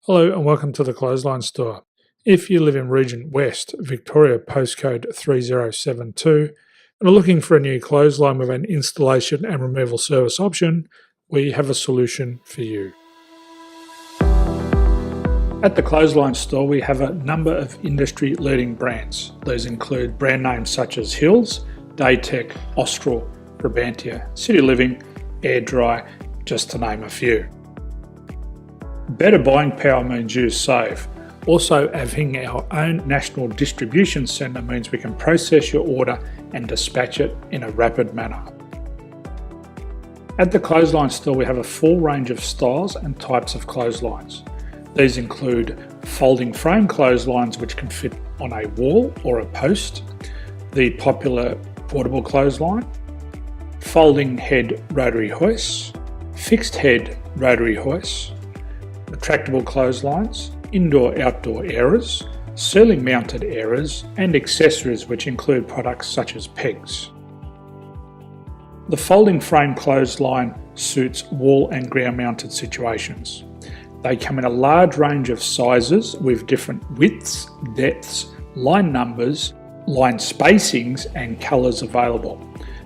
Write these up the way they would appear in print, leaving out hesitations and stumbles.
Hello and welcome to the Clothesline Store. If you live in Regent West, Victoria postcode 3072, and are looking for a new clothesline with an installation and removal service option, we have a solution for you. At the Clothesline Store, we have a number of industry-leading brands. These include brand names such as Hills, Daytech, Austral, Brabantia, City Living, Air Dry, just to name a few. Better buying power means you save. Also, having our own national distribution centre means we can process your order and dispatch it in a rapid manner. At the Clothesline Store, we have a full range of styles and types of clotheslines. These include folding frame clotheslines which can fit on a wall or a post, the popular portable clothesline, folding head rotary hoists, fixed head rotary hoists, retractable clotheslines, indoor-outdoor airers, ceiling-mounted airers, and accessories which include products such as pegs. The folding frame clothesline suits wall and ground-mounted situations. They come in a large range of sizes with different widths, depths, line numbers, line spacings, and colours available.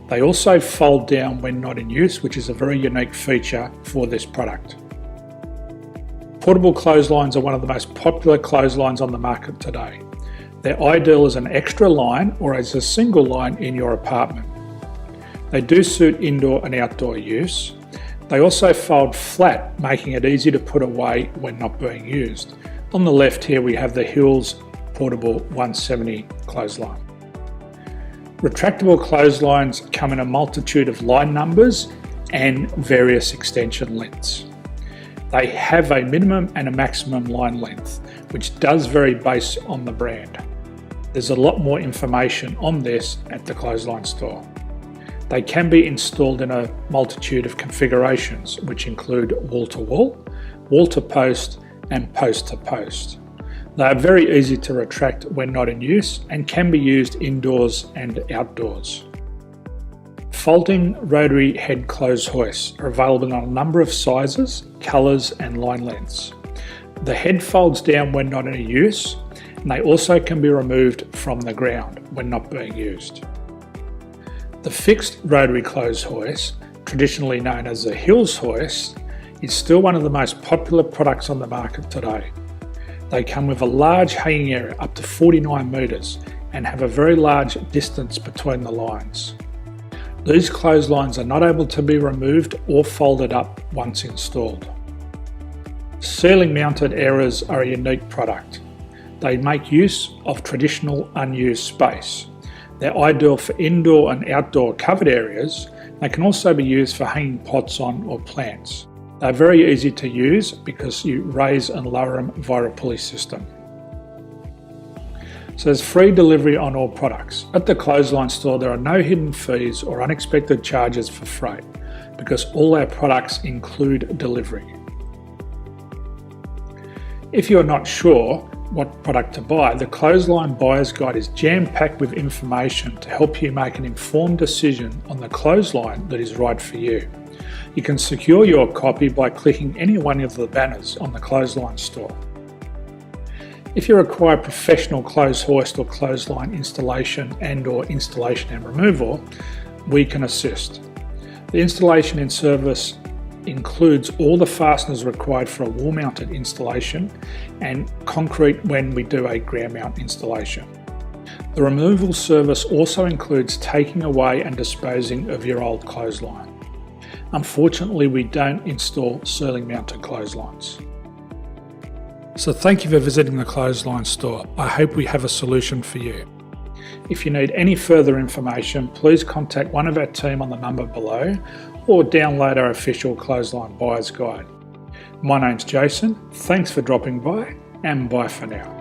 They also fold down when not in use, which is a very unique feature for this product. Portable clotheslines are one of the most popular clotheslines on the market today. They're ideal as an extra line or as a single line in your apartment. They do suit indoor and outdoor use. They also fold flat, making it easy to put away when not being used. On the left here we have the Hills Portable 170 clothesline. Retractable clotheslines come in a multitude of line numbers and various extension lengths. They have a minimum and a maximum line length, which does vary based on the brand. There's a lot more information on this at the Clothesline Store. They can be installed in a multitude of configurations, which include wall-to-wall, wall-to-post, and post-to-post. They are very easy to retract when not in use and can be used indoors and outdoors. Folding rotary head clothes hoists are available in a number of sizes, colours and line lengths. The head folds down when not in use, and they also can be removed from the ground when not being used. The fixed rotary clothes hoist, traditionally known as the Hills hoist, is still one of the most popular products on the market today. They come with a large hanging area up to 49 metres and have a very large distance between the lines. These clotheslines are not able to be removed or folded up once installed. Ceiling mounted airers are a unique product. They make use of traditional unused space. They're ideal for indoor and outdoor covered areas. They can also be used for hanging pots on or plants. They're very easy to use because you raise and lower them via a pulley system. So there's free delivery on all products. At the Clothesline Store, there are no hidden fees or unexpected charges for freight because all our products include delivery. If you're not sure what product to buy, the Clothesline Buyer's Guide is jam-packed with information to help you make an informed decision on the clothesline that is right for you. You can secure your copy by clicking any one of the banners on the Clothesline Store. If you require professional clothes hoist or clothesline installation and/or installation and removal, we can assist. The installation and service includes all the fasteners required for a wall-mounted installation and concrete when we do a ground mount installation. The removal service also includes taking away and disposing of your old clothesline. Unfortunately, we don't install ceiling-mounted clotheslines. So thank you for visiting the Clothesline Store. I hope we have a solution for you. If you need any further information, please contact one of our team on the number below or download our official Clothesline Buyer's Guide. My name's Jason, thanks for dropping by and bye for now.